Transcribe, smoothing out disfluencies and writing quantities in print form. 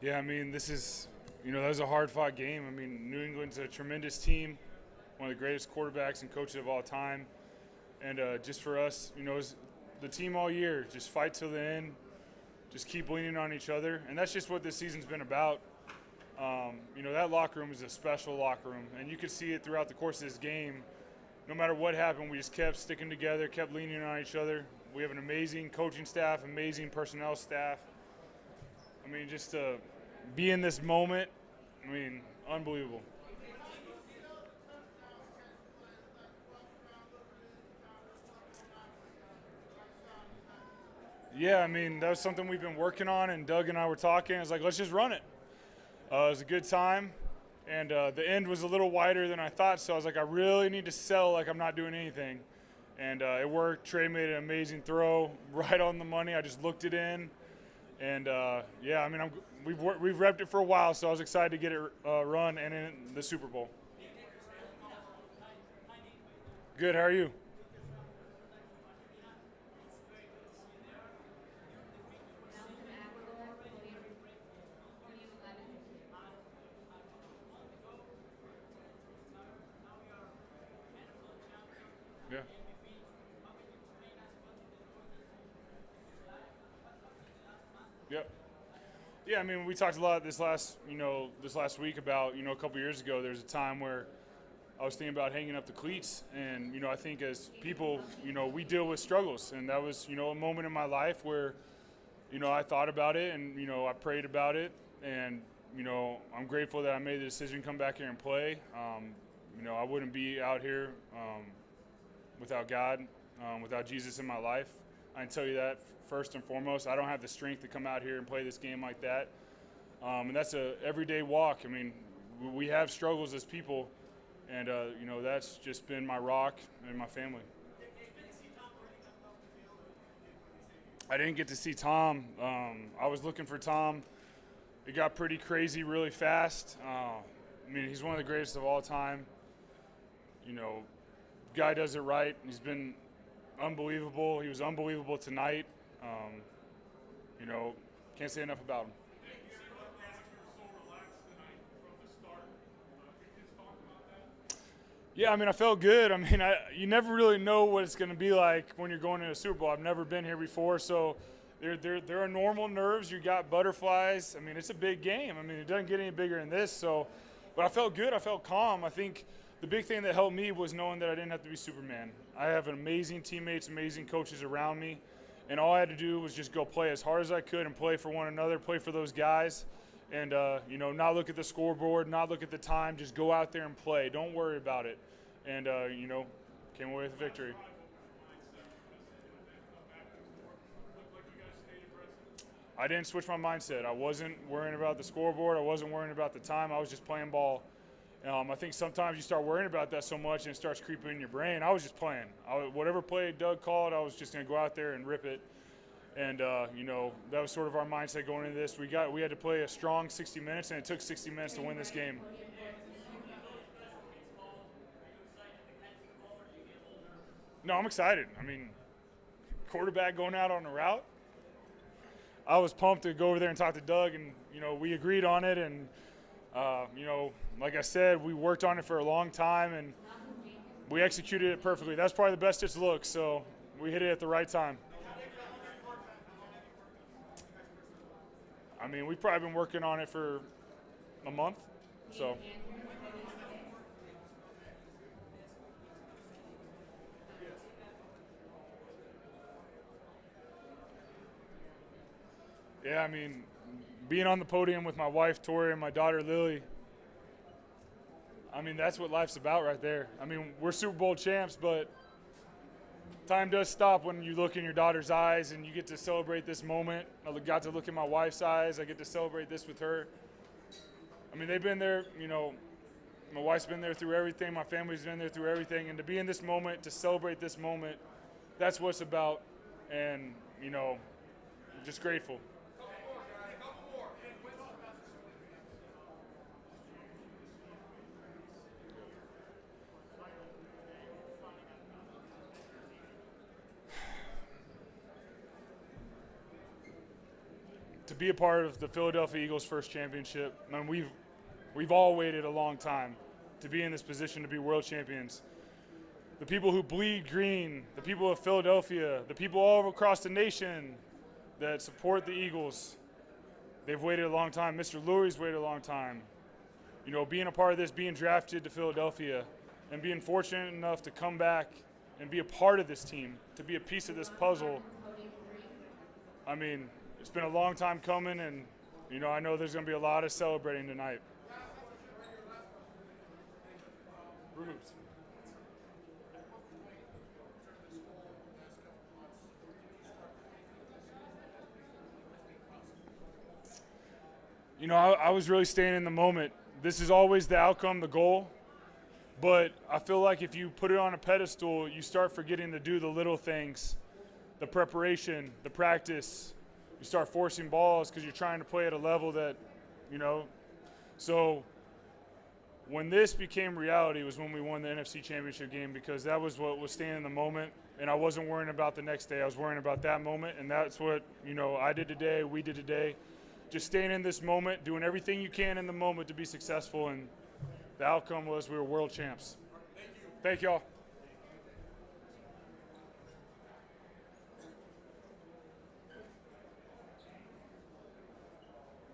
Yeah, I mean, that was a hard-fought game. I mean, New England's a tremendous team, one of the greatest quarterbacks and coaches of all time. And just for us, it was the team all year, just fight till the end, just keep leaning on each other. And that's just what this season's been about. That locker room is a special locker room, and you could see it throughout the course of this game. No matter what happened, we just kept sticking together, kept leaning on each other. We have an amazing coaching staff, amazing personnel staff. I mean, just to be in this moment, unbelievable. Yeah, that was something we've been working on, and Doug and I were talking. I was like, let's just run it. It was a good time, and the end was a little wider than I thought, so I was like, I really need to sell like I'm not doing anything. And it worked. Trey made an amazing throw right on the money. I just looked it in. And, we've repped it for a while, so I was excited to get it run and in the Super Bowl. Good, how are you? Yeah. Yep. Yeah, we talked a lot this last week about, a couple years ago, there's a time where I was thinking about hanging up the cleats. And, I think as people, we deal with struggles. And that was, a moment in my life where, I thought about it and, I prayed about it. And, I'm grateful that I made the decision to come back here and play. I wouldn't be out here without God, without Jesus in my life. I can tell you that first and foremost. I don't have the strength to come out here and play this game like that. And that's a everyday walk. We have struggles as people, and that's just been my rock and my family. I didn't get to see Tom. I was looking for Tom. It got pretty crazy really fast. He's one of the greatest of all time. Guy does it right. He's been unbelievable. He was unbelievable tonight. Can't say enough about him. Yeah, I felt good. You never really know what it's going to be like when you're going to a Super Bowl. I've never been here before, so there are normal nerves. You got butterflies. It's a big game. It doesn't get any bigger than this. So, but I felt good. I felt calm. I think the big thing that helped me was knowing that I didn't have to be Superman. I have amazing teammates, amazing coaches around me, and all I had to do was just go play as hard as I could and play for one another, play for those guys, and not look at the scoreboard, not look at the time, just go out there and play. Don't worry about it. And came away with a victory. I didn't switch my mindset. I wasn't worrying about the scoreboard. I wasn't worrying about the time. I was just playing ball. I think sometimes you start worrying about that so much and it starts creeping in your brain. I was just playing. Whatever play Doug called, I was just going to go out there and rip it. And, that was sort of our mindset going into this. We had to play a strong 60 minutes, and it took 60 minutes to win this game. No, I'm excited. Quarterback going out on a route. I was pumped to go over there and talk to Doug, and, we agreed on it. And, like I said, we worked on it for a long time, and we executed it perfectly. That's probably the best it's looked, so we hit it at the right time. We've probably been working on it for a month, so. Yeah, being on the podium with my wife, Tori, and my daughter, Lily, that's what life's about right there. We're Super Bowl champs, but time does stop when you look in your daughter's eyes and you get to celebrate this moment. I got to look in my wife's eyes. I get to celebrate this with her. They've been there, my wife's been there through everything. My family's been there through everything. And to be in this moment, to celebrate this moment, that's what it's about. And, just grateful. to be a part of the Philadelphia Eagles' first championship. I mean, we've all waited a long time to be in this position to be world champions. The people who bleed green, the people of Philadelphia, the people all across the nation that support the Eagles, they've waited a long time. Mr. Louie's waited a long time. You know, being a part of this, being drafted to Philadelphia, and being fortunate enough to come back and be a part of this team, to be a piece of this puzzle. I mean, it's been a long time coming, and, you know, I know there's going to be a lot of celebrating tonight. Rooms. You know, I was really staying in the moment. This is always the outcome, the goal. But I feel like if you put it on a pedestal, you start forgetting to do the little things, the preparation, the practice. You start forcing balls because you're trying to play at a level that, you know. So when this became reality was when we won the NFC Championship game, because that was what was staying in the moment. And I wasn't worrying about the next day. I was worrying about that moment. And that's what, you know, I did today, we did today. Just staying in this moment, doing everything you can in the moment to be successful. And the outcome was we were world champs. Thank y'all.